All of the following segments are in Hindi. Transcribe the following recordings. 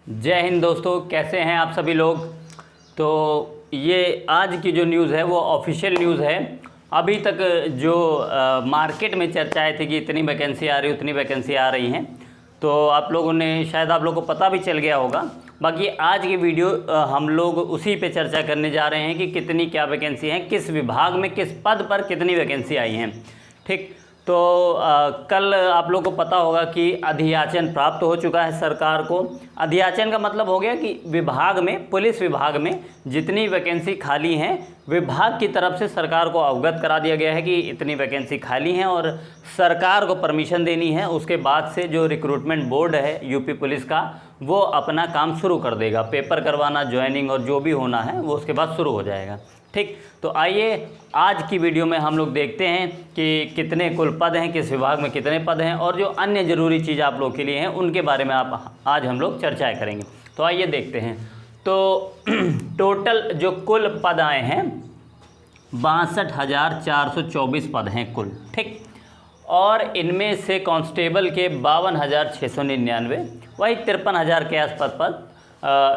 जय हिंद दोस्तों, कैसे हैं आप सभी लोग। तो ये आज की जो न्यूज़ है वो ऑफिशियल न्यूज़ है। अभी तक जो मार्केट में चर्चाएं थी कि इतनी वैकेंसी आ रही उतनी वैकेंसी आ रही हैं, तो आप लोगों ने शायद आप लोगों को पता भी चल गया होगा। बाकी आज की वीडियो हम लोग उसी पे चर्चा करने जा रहे हैं कि कितनी क्या वैकेंसी हैं, किस विभाग में किस पद पर कितनी वैकेंसी आई हैं। ठीक, तो कल आप लोग को पता होगा कि अधियाचन प्राप्त हो चुका है सरकार को। अधियाचन का मतलब हो गया कि विभाग में, पुलिस विभाग में जितनी वैकेंसी खाली हैं, विभाग की तरफ से सरकार को अवगत करा दिया गया है कि इतनी वैकेंसी खाली हैं और सरकार को परमिशन देनी है। उसके बाद से जो रिक्रूटमेंट बोर्ड है यूपी पुलिस का, वो अपना काम शुरू कर देगा। पेपर करवाना, ज्वाइनिंग और जो भी होना है वो उसके बाद शुरू हो जाएगा। ठीक, तो आइए आज की वीडियो में हम लोग देखते हैं कि कितने कुल पद हैं, किस विभाग में कितने पद हैं और जो अन्य ज़रूरी चीज़ आप लोग के लिए हैं उनके बारे में आज हम लोग चर्चाएं करेंगे। तो आइए देखते हैं। तो टोटल जो कुल पद आए हैं 62,424 पद हैं कुल। ठीक, और इनमें से कांस्टेबल के 52,699, वही 53,000 के आसपास पद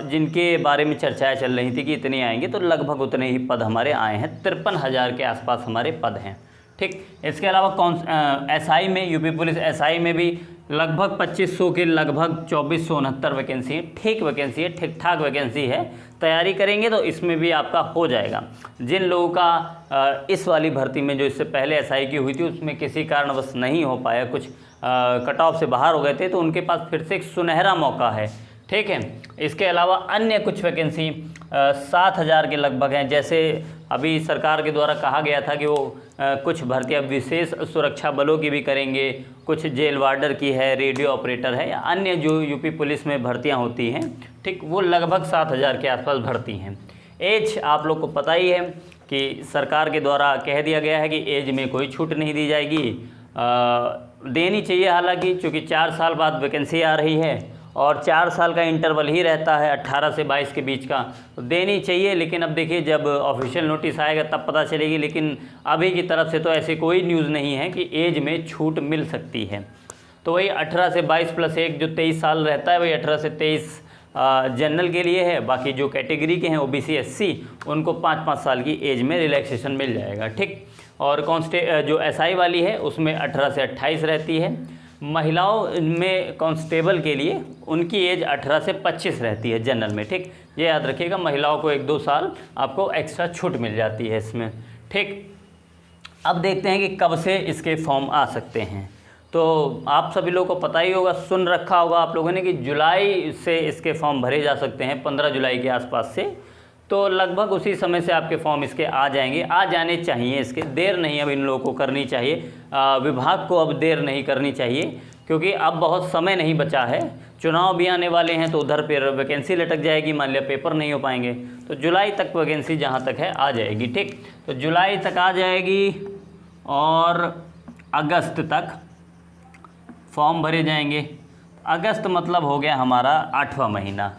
जिनके बारे में चर्चाएं चल रही थी कि इतने आएंगे, तो लगभग उतने ही पद हमारे आए हैं। 53,000 के आसपास हमारे पद हैं। ठीक, इसके अलावा एसआई में, यूपी पुलिस एसआई में भी लगभग 2500 के लगभग 2469 वैकेंसी है। ठीक वैकेंसी है, ठीक ठाक वैकेंसी है। तैयारी करेंगे तो इसमें भी आपका हो जाएगा। जिन लोगों का इस वाली भर्ती में जो इससे पहले एसआई की हुई थी उसमें किसी कारणवश नहीं हो पाया, कुछ कट ऑफ से बाहर हो गए थे, तो उनके पास फिर से एक सुनहरा मौका है। ठीक है, इसके अलावा अन्य कुछ वैकेंसी 7,000 के लगभग हैं। जैसे अभी सरकार के द्वारा कहा गया था कि वो कुछ भर्तियां विशेष सुरक्षा बलों की भी करेंगे, कुछ जेल वार्डर की है, रेडियो ऑपरेटर है, या अन्य जो यूपी पुलिस में भर्तियां होती हैं। ठीक, वो लगभग 7,000 के आसपास भर्ती हैं। एज आप लोग को पता ही है कि सरकार के द्वारा कह दिया गया है कि एज में कोई छूट नहीं दी जाएगी। देनी चाहिए, हालांकि चूँकि 4 साल बाद वैकेंसी आ रही है और 4 साल का इंटरवल ही रहता है 18 से 22 के बीच का, तो देनी चाहिए। लेकिन अब देखिए जब ऑफिशियल नोटिस आएगा तब पता चलेगी। लेकिन अभी की तरफ से तो ऐसी कोई न्यूज़ नहीं है कि एज में छूट मिल सकती है। तो वही 18 से 22 प्लस 1 जो 23 साल रहता है, वही 18 से 23 जनरल के लिए है। बाकी जो कैटेगरी के हैं ओबीसी एससी, उनको 5-5 साल की एज में रिलैक्सेशन मिल जाएगा। ठीक, और जो एसआई वाली है उसमें 18 से 28 रहती है। महिलाओं में कांस्टेबल के लिए उनकी एज 18 से 25 रहती है जनरल में। ठीक, ये याद रखिएगा, महिलाओं को 1-2 साल आपको एक्स्ट्रा छूट मिल जाती है इसमें। ठीक, अब देखते हैं कि कब से इसके फॉर्म आ सकते हैं। तो आप सभी लोगों को पता ही होगा, सुन रखा होगा आप लोगों ने कि जुलाई से इसके फॉर्म भरे जा सकते हैं, 15 जुलाई के आसपास से। तो लगभग उसी समय से आपके फॉर्म इसके आ जाएंगे, आ जाने चाहिए। इसके देर नहीं अब इन लोगों को करनी चाहिए, विभाग को अब देर नहीं करनी चाहिए, क्योंकि अब बहुत समय नहीं बचा है। चुनाव भी आने वाले हैं तो उधर पर वैकेंसी लटक जाएगी, मान लिया पेपर नहीं हो पाएंगे, तो जुलाई तक वैकेंसी जहाँ तक है आ जाएगी। ठीक, तो जुलाई तक आ जाएगी और अगस्त तक फॉर्म भरे जाएंगे। अगस्त मतलब हो गया हमारा 8वां महीना,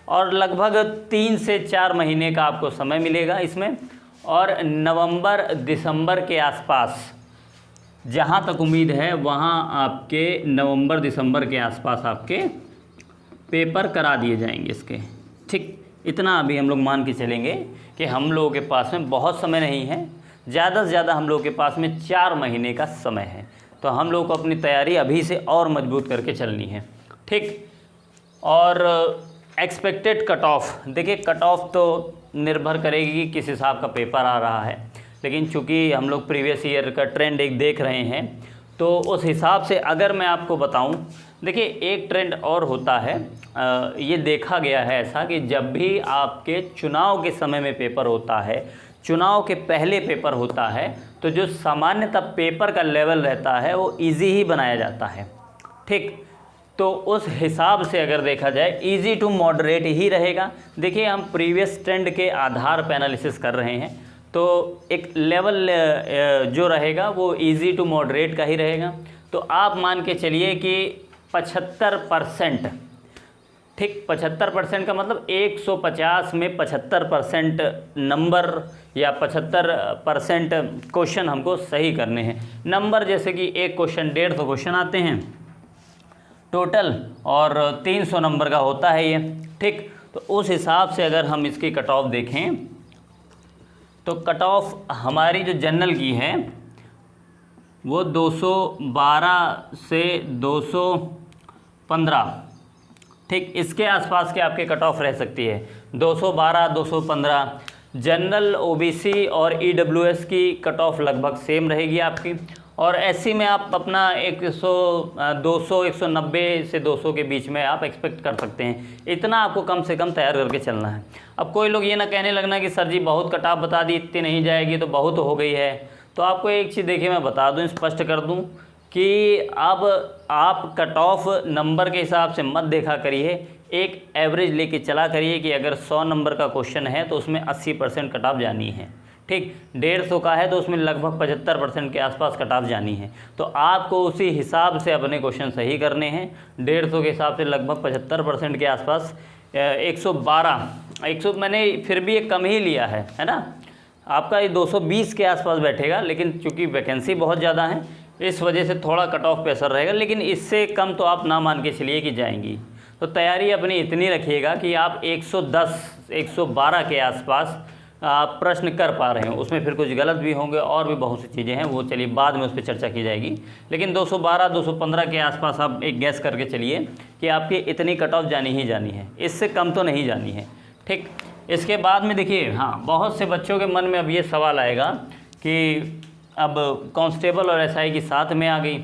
और लगभग 3 से 4 महीने का आपको समय मिलेगा इसमें। और नवंबर दिसंबर के आसपास, जहाँ तक उम्मीद है वहाँ आपके नवंबर दिसंबर के आसपास आपके पेपर करा दिए जाएंगे इसके। ठीक, इतना अभी हम लोग मान के चलेंगे कि हम लोगों के पास में बहुत समय नहीं है। ज़्यादा से ज़्यादा हम लोगों के पास में 4 महीने का समय है, तो हम लोग को अपनी तैयारी अभी से और मजबूत करके चलनी है। ठीक, और एक्सपेक्टेड कट ऑफ, देखिए कट ऑफ तो निर्भर करेगी कि किस हिसाब का पेपर आ रहा है, लेकिन चूंकि हम लोग प्रीवियस ईयर का ट्रेंड एक देख रहे हैं, तो उस हिसाब से अगर मैं आपको बताऊं, देखिए एक ट्रेंड और होता है, ये देखा गया है ऐसा कि जब भी आपके चुनाव के समय में पेपर होता है, चुनाव के पहले पेपर होता है, तो जो सामान्यतः पेपर का लेवल रहता है वो इजी ही बनाया जाता है। ठीक, तो उस हिसाब से अगर देखा जाए इजी टू मॉडरेट ही रहेगा। देखिए हम प्रीवियस ट्रेंड के आधार पर एनालिसिस कर रहे हैं, तो एक लेवल जो रहेगा वो इजी टू मॉडरेट का ही रहेगा। तो आप मान के चलिए कि 75%, ठीक, 75% का मतलब 150 में 75% नंबर या 75% क्वेश्चन हमको सही करने हैं। नंबर जैसे कि एक क्वेश्चन 150 क्वेश्चन आते हैं, टोटल, और 300 नंबर का होता है ये। ठीक, तो उस हिसाब से अगर हम इसकी कट ऑफ देखें तो कट ऑफ हमारी जो जनरल की है वो 212 से 215, ठीक, इसके आसपास के आपके कट ऑफ रह सकती है। 212, 215 जनरल, ओबीसी और ईडब्ल्यूएस की कट ऑफ लगभग सेम रहेगी आपकी। और एससी में आप अपना 200, 190 से 200 के बीच में आप एक्सपेक्ट कर सकते हैं। इतना आपको कम से कम तैयार करके चलना है। अब कोई लोग ये ना कहने लगना कि सर जी बहुत कट ऑफ बता दी, इतनी नहीं जाएगी तो बहुत हो गई है। तो आपको एक चीज़ देखिए मैं बता दूं, स्पष्ट कर दूं कि अब आप कट ऑफ नंबर के हिसाब से मत देखा करिए, एक एवरेज लेके चला करिए कि अगर 100 नंबर का क्वेश्चन है तो उसमें 80% कट ऑफ जानी है। ठीक, 150 का है तो उसमें लगभग 75% के आसपास कट ऑफ जानी है। तो आपको उसी हिसाब से अपने क्वेश्चन सही करने हैं। 150 के हिसाब से लगभग 75% के आसपास 112 मैंने फिर भी एक कम ही लिया है ना। आपका ये 220 के आसपास बैठेगा, लेकिन चूँकि वैकेंसी बहुत ज़्यादा है इस वजह से थोड़ा कट ऑफ पे असर रहेगा, लेकिन इससे कम तो आप ना मान के चलिए कि जाएंगी। तो तैयारी अपनी इतनी रखिएगा कि आप 110, 112 के आसपास आप प्रश्न कर पा रहे हैं। उसमें फिर कुछ गलत भी होंगे और भी बहुत सी चीज़ें हैं, वो चलिए बाद में उस पर चर्चा की जाएगी। लेकिन 212, 215 के आसपास आप एक गैस करके चलिए कि आपकी इतनी कट ऑफ जानी ही जानी है, इससे कम तो नहीं जानी है। ठीक, इसके बाद में देखिए, हाँ, बहुत से बच्चों के मन में अब ये सवाल आएगा कि अब कांस्टेबल और एसआई की साथ में आ गई,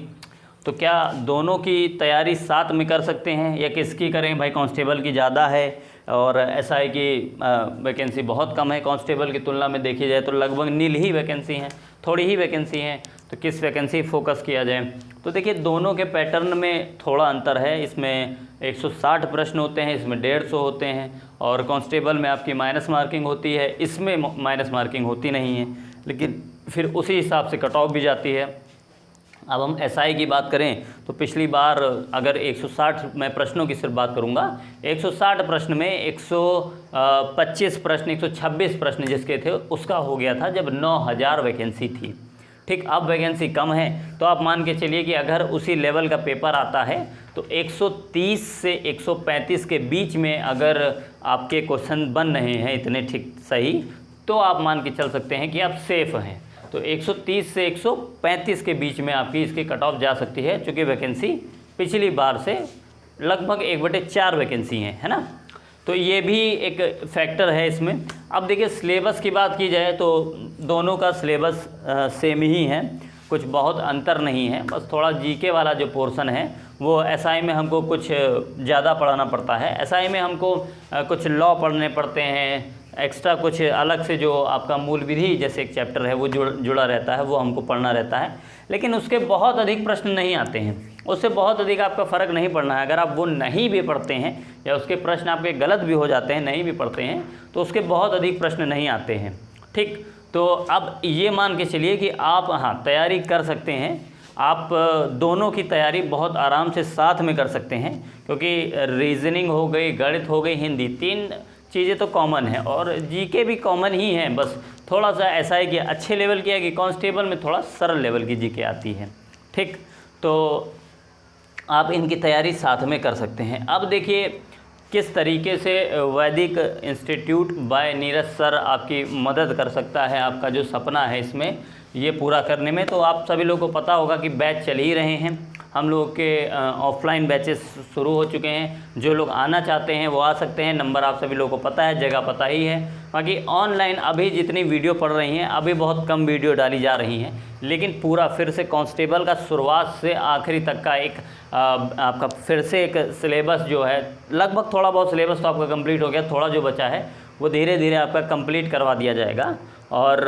तो क्या दोनों की तैयारी साथ में कर सकते हैं या किसकी करें? भाई कांस्टेबल की ज़्यादा है और एसआई की वैकेंसी बहुत कम है। कांस्टेबल की तुलना में देखी जाए तो लगभग नील ही वैकेंसी हैं, थोड़ी ही वैकेंसी हैं, तो किस वैकेंसी फोकस किया जाए? तो देखिए दोनों के पैटर्न में थोड़ा अंतर है। इसमें 160 प्रश्न होते हैं, इसमें 150 होते हैं, और कांस्टेबल में आपकी माइनस मार्किंग होती है, इसमें माइनस मार्किंग होती नहीं है, लेकिन फिर उसी हिसाब से कट ऑफ भी जाती है। अब हम एसआई की बात करें तो पिछली बार अगर 160, मैं प्रश्नों की सिर्फ बात करूंगा, 160 प्रश्न में 125 प्रश्न, 126 प्रश्न जिसके थे उसका हो गया था जब 9000 वैकेंसी थी। ठीक, अब वैकेंसी कम है, तो आप मान के चलिए कि अगर उसी लेवल का पेपर आता है तो 130 से 135 के बीच में अगर आपके क्वेश्चन बन रहे हैं इतने ठीक सही, तो आप मान के चल सकते हैं कि आप सेफ हैं। तो 130 से 135 के बीच में आपकी इसकी कट ऑफ जा सकती है, चूँकि वैकेंसी पिछली बार से लगभग 1/4 वैकेंसी है ना। तो ये भी एक फैक्टर है इसमें। अब देखिए सिलेबस की बात की जाए तो दोनों का सिलेबस सेम ही है, कुछ बहुत अंतर नहीं है। बस थोड़ा जीके वाला जो पोर्शन है वो एसआई में हमको कुछ ज़्यादा पढ़ाना पड़ता है। एसआई में हमको कुछ लॉ पढ़ने पड़ते हैं, एक्स्ट्रा कुछ अलग से जो आपका मूल विधि जैसे एक चैप्टर है वो जुड़ा रहता है, वो हमको पढ़ना रहता है। लेकिन उसके बहुत अधिक प्रश्न नहीं आते हैं, उससे बहुत अधिक आपका फ़र्क नहीं पड़ना है। अगर आप वो नहीं भी पढ़ते हैं या उसके प्रश्न आपके गलत भी हो जाते हैं, नहीं भी पढ़ते हैं, तो उसके बहुत अधिक प्रश्न नहीं आते हैं। ठीक, तो अब ये मान के चलिए कि आप हाँ तैयारी कर सकते हैं। आप दोनों की तैयारी बहुत आराम से साथ में कर सकते हैं, क्योंकि रीजनिंग हो गई, गणित हो गई, हिंदी, 3 चीज़ें तो कॉमन है, और जीके भी कॉमन ही है। बस थोड़ा सा एसआई की अच्छे लेवल की है कि कांस्टेबल में थोड़ा सरल लेवल की जीके आती है। ठीक, तो आप इनकी तैयारी साथ में कर सकते हैं। अब देखिए किस तरीके से वैदिक इंस्टीट्यूट बाय नीरज सर आपकी मदद कर सकता है, आपका जो सपना है इसमें ये पूरा करने में। तो आप सभी लोगों को पता होगा कि बैच चल ही रहे हैं, हम लोग के ऑफलाइन बैचेस शुरू हो चुके हैं। जो लोग आना चाहते हैं वो आ सकते हैं, नंबर आप सभी लोगों को पता है, जगह पता ही है। बाकी ऑनलाइन अभी जितनी वीडियो पढ़ रही हैं, अभी बहुत कम वीडियो डाली जा रही हैं, लेकिन पूरा फिर से कांस्टेबल का शुरुआत से आखिरी तक का एक आपका फिर से एक सिलेबस जो है, लगभग थोड़ा बहुत सिलेबस तो आपका कंप्लीट हो गया, थोड़ा जो बचा है वो धीरे धीरे आपका कंप्लीट करवा दिया जाएगा। और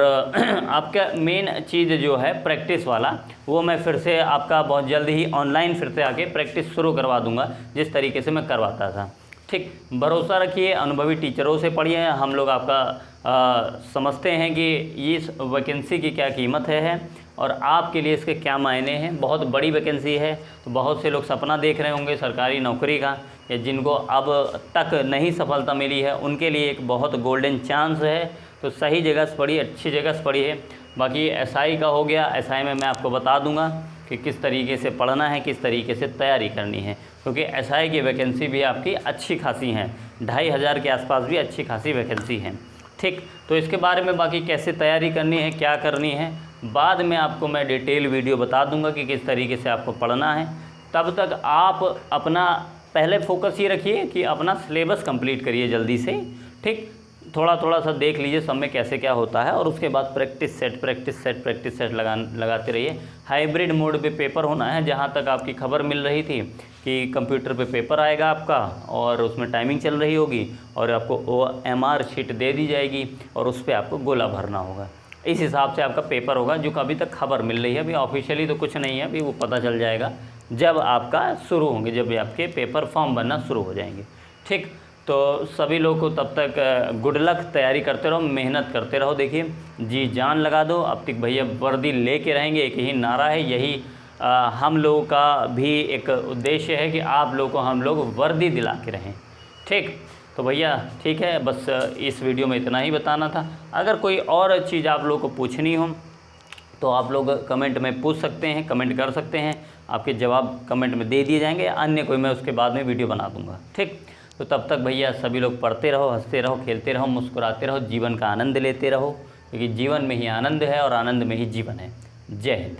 आपका मेन चीज़ जो है प्रैक्टिस वाला, वो मैं फिर से आपका बहुत जल्दी ही ऑनलाइन फिर से आके प्रैक्टिस शुरू करवा दूंगा जिस तरीके से मैं करवाता था। ठीक, भरोसा रखिए, अनुभवी टीचरों से पढ़िए। हम लोग आपका समझते हैं कि इस वैकेंसी की क्या कीमत है और आपके लिए इसके क्या मायने हैं। बहुत बड़ी वैकेंसी है, तो बहुत से लोग सपना देख रहे होंगे सरकारी नौकरी का, या जिनको अब तक नहीं सफलता मिली है उनके लिए एक बहुत गोल्डन चांस है। तो सही जगह से पढ़िए, अच्छी जगह से पढ़िए। बाकी एसआई का हो गया, एसआई में मैं आपको बता दूंगा कि किस तरीके से पढ़ना है, किस तरीके से तैयारी करनी है, क्योंकि एसआई की वैकेंसी भी आपकी अच्छी खासी हैं, 2500 के आसपास भी अच्छी खासी वैकेंसी हैं। ठीक, तो इसके बारे में बाकी कैसे तैयारी करनी है, क्या करनी है, बाद में आपको मैं डिटेल वीडियो बता दूंगा कि किस तरीके से आपको पढ़ना है। तब तक आप अपना पहले फोकस ये रखिए कि अपना सिलेबस कंप्लीट करिए जल्दी से। ठीक, थोड़ा थोड़ा सा देख लीजिए सब में कैसे क्या होता है, और उसके बाद प्रैक्टिस सेट लगाते रहिए। हाइब्रिड मोड पे पेपर होना है, जहाँ तक आपकी खबर मिल रही थी कि कंप्यूटर पे पेपर आएगा आपका, और उसमें टाइमिंग चल रही होगी, और आपको OMR शीट दे दी जाएगी, और उस पर आपको गोला भरना होगा। इस हिसाब से आपका पेपर होगा, जो अभी तक खबर मिल रही है। अभी ऑफिशियली तो कुछ नहीं है, अभी वो पता चल जाएगा जब आपका शुरू होंगे, जब आपके पेपर फॉर्म बनना शुरू हो जाएंगे। ठीक, तो सभी लोग को तब तक गुड लक, तैयारी करते रहो, मेहनत करते रहो। देखिए जी जान लगा दो, अब तक भैया वर्दी लेके रहेंगे, एक ही नारा है, यही हम लोगों का भी एक उद्देश्य है कि आप लोगों को हम लोग वर्दी दिला के रहें। ठीक, तो भैया ठीक है, बस इस वीडियो में इतना ही बताना था। अगर कोई और चीज़ आप लोगों को पूछनी हो तो आप लोग कमेंट में पूछ सकते हैं, कमेंट कर सकते हैं, आपके जवाब कमेंट में दे दिए जाएंगे, अन्य कोई मैं उसके बाद में वीडियो बना दूंगा। ठीक, तो तब तक भैया सभी लोग पढ़ते रहो, हंसते रहो, खेलते रहो, मुस्कुराते रहो, जीवन का आनंद लेते रहो, क्योंकि जीवन में ही आनंद है और आनंद में ही जीवन है। जय हिंद।